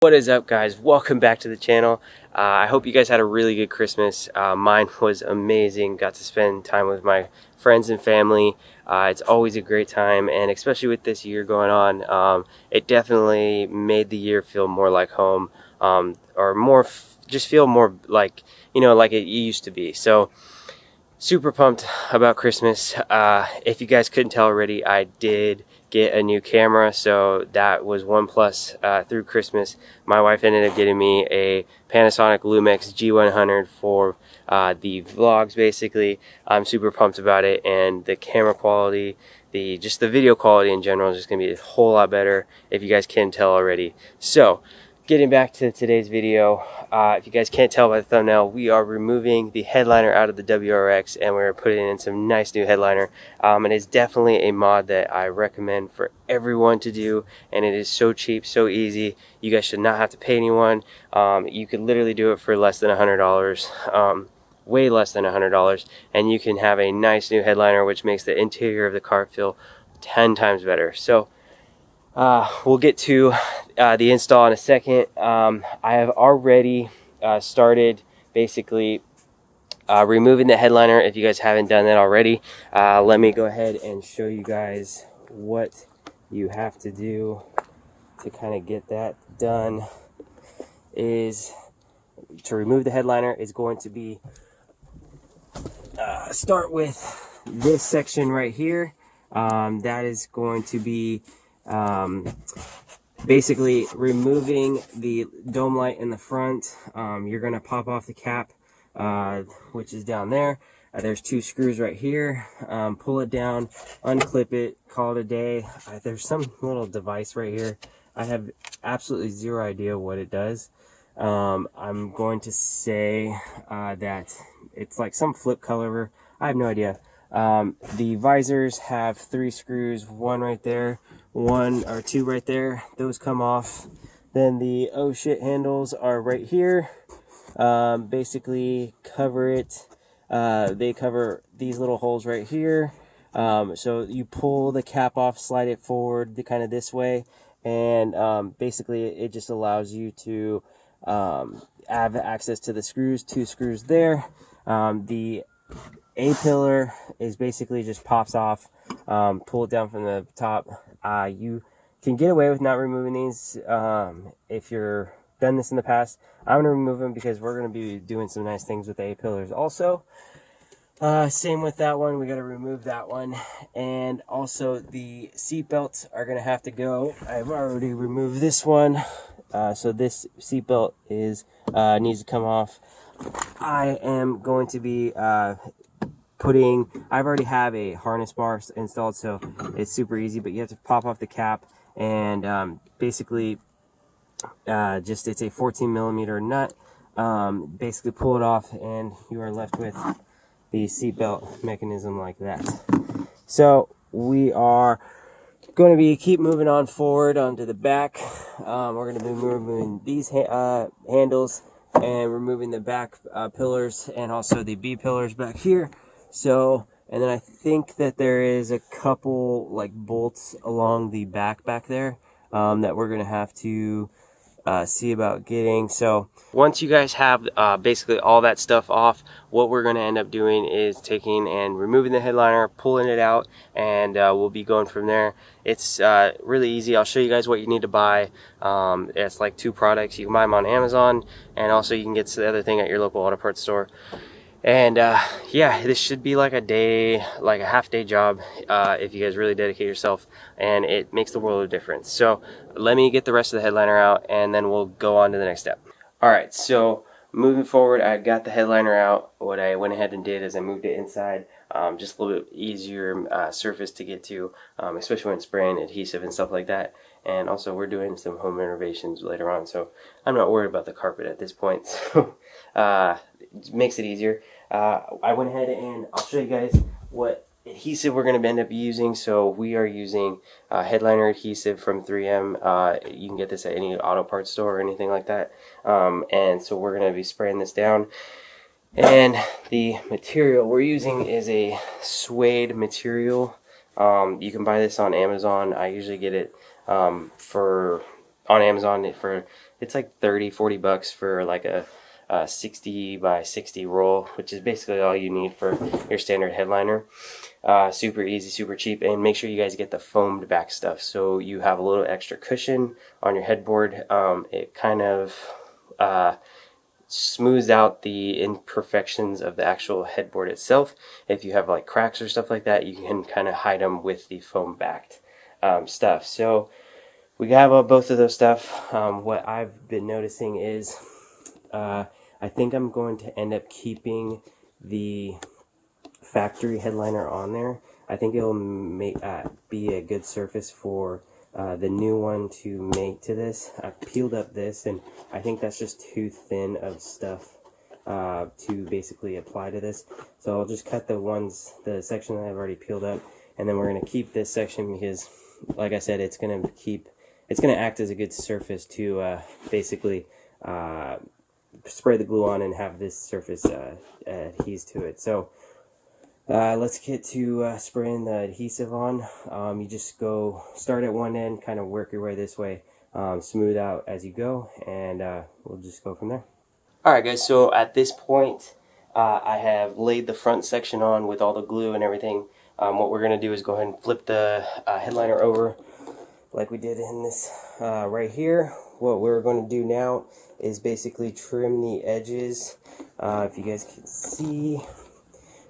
What is up, guys? Welcome back to the channel. I hope you guys had a really good Christmas. Mine was amazing. Got to spend time with my friends and family. It's always a great time, and especially with this year going on, it definitely made the year feel more like home, or more just feel more like, like it used to be. So super pumped about Christmas. If you guys couldn't tell already, I did get a new camera, so that was one plus through Christmas. My wife ended up getting me a Panasonic Lumix G100 for the vlogs. Basically, I'm super pumped about it, and the camera quality, just the video quality in general is just gonna be a whole lot better, if you guys can tell already. So getting back to today's video, if you guys can't tell by the thumbnail, we are removing the headliner out of the WRX, and we're putting in some nice new headliner. And it's definitely a mod that I recommend for everyone to do, and it is so cheap, so easy. You guys should not have to pay anyone. You could literally do it for less than $100, way less than $100, and you can have a nice new headliner, which makes the interior of the car feel 10 times better. So we'll get to the install in a second. I have already started basically removing the headliner. If you guys haven't done that already, let me go ahead and show you guys what you have to do to kind of get that done. Is to remove the headliner is going to be start with this section right here. That is going to be basically removing the dome light in the front. You're going to pop off the cap, which is down there. There's two screws right here. Pull it down, unclip it, call it a day. There's some little device right here. I have absolutely zero idea what it does. I'm going to say that it's like some flip cover. I have no idea. The visors have 3 screws, one right there, one or two right there. Those come off. Then the oh shit handles are right here. Basically cover it. They cover these little holes right here. So you pull the cap off, slide it forward kind of this way, and basically it just allows you to have access to the screws. 2 screws there. The A-pillar is basically just pops off. Pull it down from the top. You can get away with not removing these if you've done this in the past. I'm going to remove them because we're going to be doing some nice things with the A-pillars also. Same with that one. We got to remove that one. And also the seat belts are going to have to go. I've already removed this one. So this seat belt needs to come off. I am going to be I already have a harness bar installed, so it's super easy, but you have to pop off the cap and basically it's a 14 millimeter nut. Basically pull it off and you are left with the seatbelt mechanism like that. So we are going to keep moving on forward onto the back. We're going to be removing these handles and removing the back pillars and also the B pillars back here. So, and then I think that there is a couple like bolts along the back there that we're gonna have to see about getting. So once you guys have basically all that stuff off, what we're gonna end up doing is taking and removing the headliner, pulling it out, and we'll be going from there. It's really easy. I'll show you guys what you need to buy. It's like 2 products. You can buy them on Amazon, and also you can get the other thing at your local auto parts store. And yeah, this should be like a half-day job if you guys really dedicate yourself, and it makes the world of difference. So let me get the rest of the headliner out, and then we'll go on to the next step. Alright, so moving forward, I got the headliner out. What I went ahead and did is I moved it inside, just a little bit easier surface to get to, especially when spraying adhesive and stuff like that. And also we're doing some home renovations later on, so I'm not worried about the carpet at this point. So it makes it easier. I went ahead and I'll show you guys what adhesive we're going to end up using. So we are using headliner adhesive from 3M. You can get this at any auto parts store or anything like that. And so we're going to be spraying this down. And the material we're using is a suede material. You can buy this on Amazon. I usually get it for on Amazon it's like 30-40 bucks for like a 60 by 60 roll, which is basically all you need for your standard headliner. Super easy, super cheap, and make sure you guys get the foamed back stuff so you have a little extra cushion on your headboard. It kind of smooths out the imperfections of the actual headboard itself. If you have like cracks or stuff like that, you can kind of hide them with the foam backed stuff. So we have both of those stuff. What I've been noticing is I think I'm going to end up keeping the factory headliner on there. I think it'll be a good surface for the new one to make to this. I've peeled up this, and I think that's just too thin of stuff to basically apply to this. So I'll just cut the section that I've already peeled up, and then we're going to keep this section because, like I said, it's going to act as a good surface to basically spray the glue on and have this surface adhere to it. So let's get to spraying the adhesive on. You just start at one end, kind of work your way this way, smooth out as you go, and we'll just go from there. Alright guys, so at this point I have laid the front section on with all the glue and everything. What we're going to do is go ahead and flip the headliner over like we did in this right here. What we're going to do now is basically trim the edges. If you guys can see,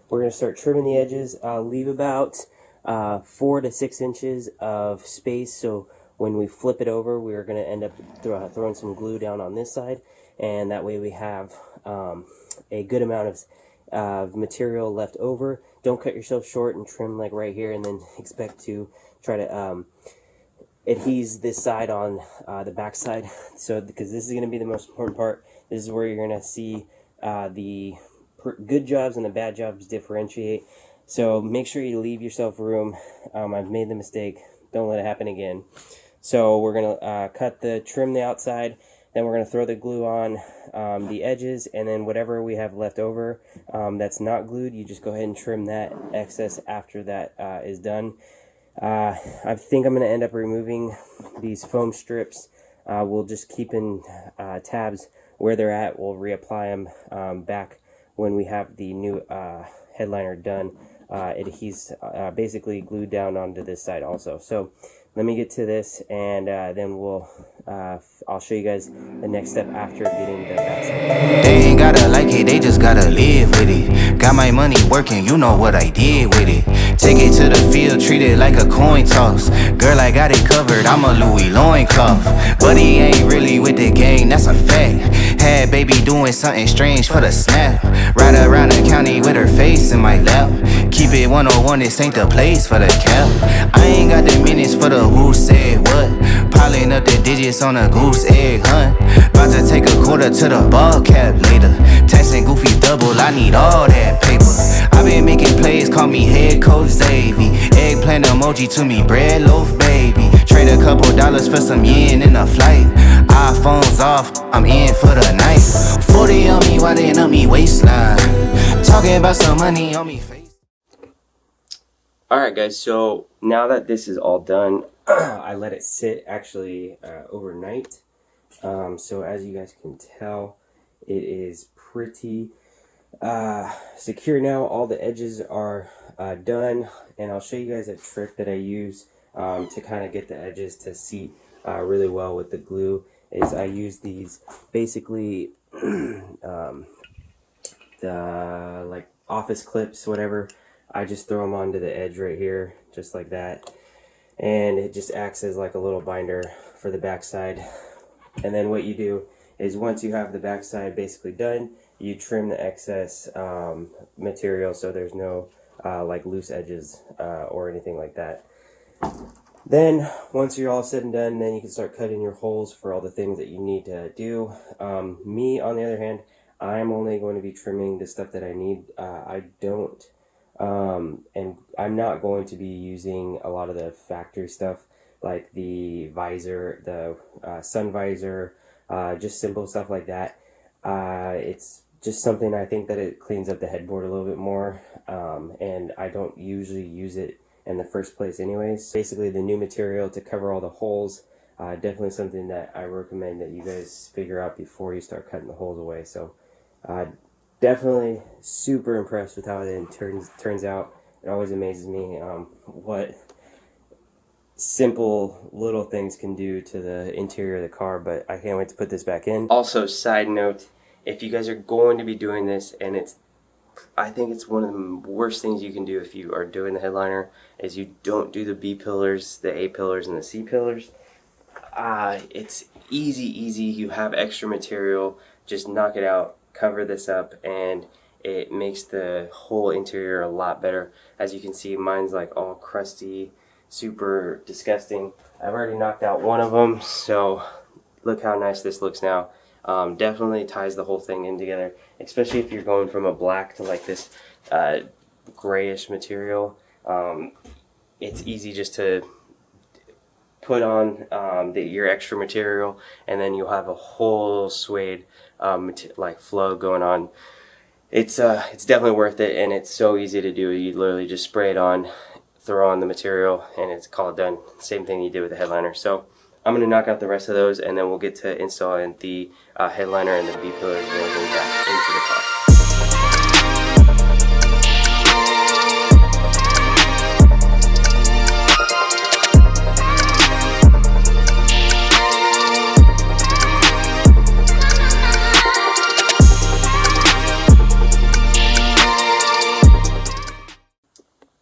we're going to start trimming the edges. Leave about 4 to 6 inches of space, so when we flip it over, we're going to end up throwing some glue down on this side, and that way we have a good amount of material left over. Don't cut yourself short and trim like right here and then expect to try to adhese this side on the back side. So because this is going to be the most important part, this is where you're going to see the good jobs and the bad jobs differentiate. So make sure you leave yourself room. I've made the mistake, don't let it happen again. So we're going to trim the outside, then we're going to throw the glue on the edges, and then whatever we have left over that's not glued, you just go ahead and trim that excess after that is done. I think I'm going to end up removing these foam strips. We'll just keep in tabs where they're at. We'll reapply them back when we have the new headliner done. He's basically glued down onto this side also. So let me get to this, and then I'll show you guys the next step after getting the backside. They ain't gotta like it, they just gotta live with it. Got my money working, you know what I did with it. Take it to the field, treat it like a coin toss. Girl, I got it covered, I'm a Louis loincloth. But he ain't really with the gang, that's a fact. Had baby doing something strange for the snap. Ride around the county with her face in my lap. Keep it 101, this ain't the place for the cap. I ain't got the minutes for the who said what. Piling up the digits on a goose egg hunt. About to take a quarter to the ball cap later. Texting Goofy double, I need all that paper. I been making plays, call me head coach Xavier. Eggplant emoji to me, bread loaf baby. Trade a couple dollars for some yen in a flight. iPhone's off, I'm in for the night. 40 on me, why they on me waistline? Talking about some money on me face. Alright guys, so now that this is all done, I let it sit actually overnight. So as you guys can tell, it is pretty secure now. All the edges are done, and I'll show you guys a trick that I use to kind of get the edges to seat really well with the glue. Is I use these basically the like office clips, whatever. I just throw them onto the edge right here, just like that, and it just acts as like a little binder for the backside. And then what you do is once you have the backside basically done, you trim the excess material so there's no like loose edges or anything like that. Then once you're all said and done, then you can start cutting your holes for all the things that you need to do. Me, on the other hand, I'm only going to be trimming the stuff that I need. And I'm not going to be using a lot of the factory stuff like the visor, the sun visor, just simple stuff like that. It's just something I think that it cleans up the headboard a little bit more, and I don't usually use it in the first place anyways. Basically the new material to cover all the holes Definitely something that I recommend that you guys figure out before you start cutting the holes away. So definitely super impressed with how it turns out. It always amazes me what simple little things can do to the interior of the car, but I can't wait to put this back in. Also, side note, if you guys are going to be doing this, and I think it's one of the worst things you can do if you are doing the headliner, is you don't do the B pillars, the A pillars, and the C pillars. It's easy. You have extra material, just knock it out, cover this up, and it makes the whole interior a lot better. As you can see, mine's like all crusty, super disgusting. I've already knocked out one of them, so look how nice this looks now. Definitely ties the whole thing in together, especially if you're going from a black to like this grayish material. It's easy just to put on your extra material, and then you'll have a whole suede like flow going on. It's definitely worth it, and it's so easy to do. You literally just spray it on, throw on the material, and it's called done. Same thing you did with the headliner. So I'm going to knock out the rest of those, and then we'll get to installing the headliner and the B pillars and everything back into the car.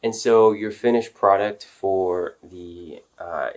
And so your finished product for the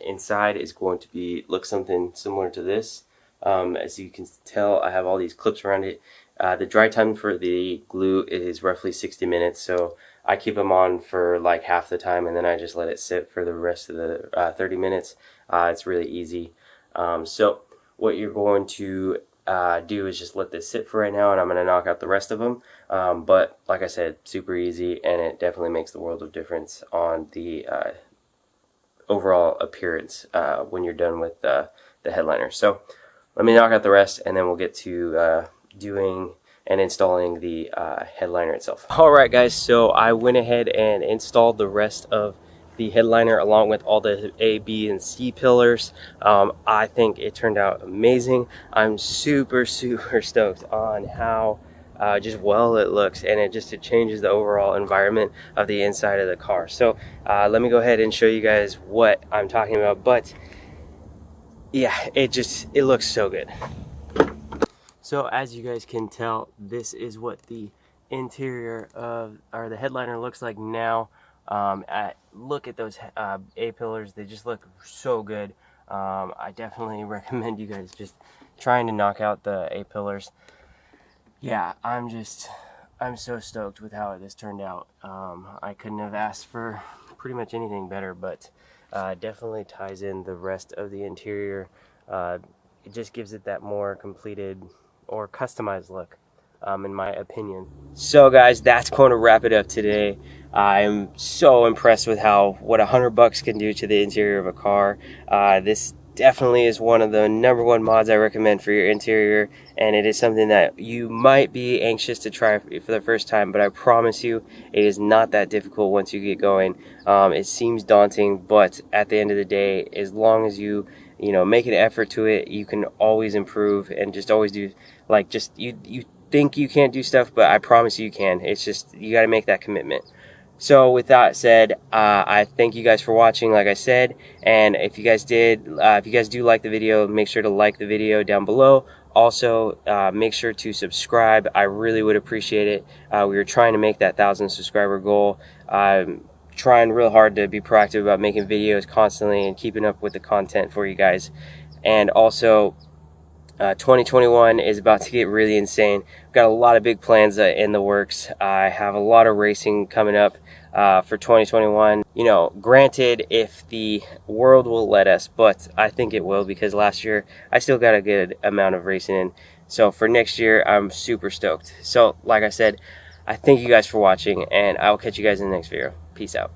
inside is going to look something similar to this. As you can tell, I have all these clips around it. The dry time for the glue is roughly 60 minutes, so I keep them on for like half the time, and then I just let it sit for the rest of the 30 minutes. It's really easy. So what you're going to do is just let this sit for right now, and I'm going to knock out the rest of them. But like I said, super easy, and it definitely makes the world of difference on the overall appearance when you're done with the headliner. So let me knock out the rest, and then we'll get to doing and installing the headliner itself. Alright guys, so I went ahead and installed the rest of the headliner along with all the A, B, and C pillars. I think it turned out amazing. I'm super stoked on how just well it looks, and it changes the overall environment of the inside of the car. So let me go ahead and show you guys what I'm talking about. But yeah, it looks so good. So as you guys can tell, this is what the interior of the headliner looks like now. Look at those A pillars, they just look so good. I definitely recommend you guys just trying to knock out the A pillars. Yeah, I'm so stoked with how this turned out. I couldn't have asked for pretty much anything better, but definitely ties in the rest of the interior. It just gives it that more completed or customized look, in my opinion. So guys, that's going to wrap it up today. I'm so impressed with what $100 can do to the interior of a car. This definitely is one of the #1 mods I recommend for your interior, and it is something that you might be anxious to try for the first time, but I promise you it is not that difficult once you get going. It seems daunting, but at the end of the day, as long as you make an effort to it, you can always improve, and just always do, like, you think you can't do stuff, but I promise you can. It's just, you got to make that commitment. So with that said, I thank you guys for watching, like I said, and if you guys do like the video, make sure to like the video down below. Also, make sure to subscribe. I really would appreciate it. We were trying to make that 1,000 subscriber goal. I'm trying real hard to be proactive about making videos constantly and keeping up with the content for you guys. And also, 2021 is about to get really insane. We've got a lot of big plans in the works. I have a lot of racing coming up for 2021. Granted, if the world will let us, but I think it will, because last year I still got a good amount of racing in. So for next year, I'm super stoked. So like I said, I thank you guys for watching, and I will catch you guys in the next video. Peace out.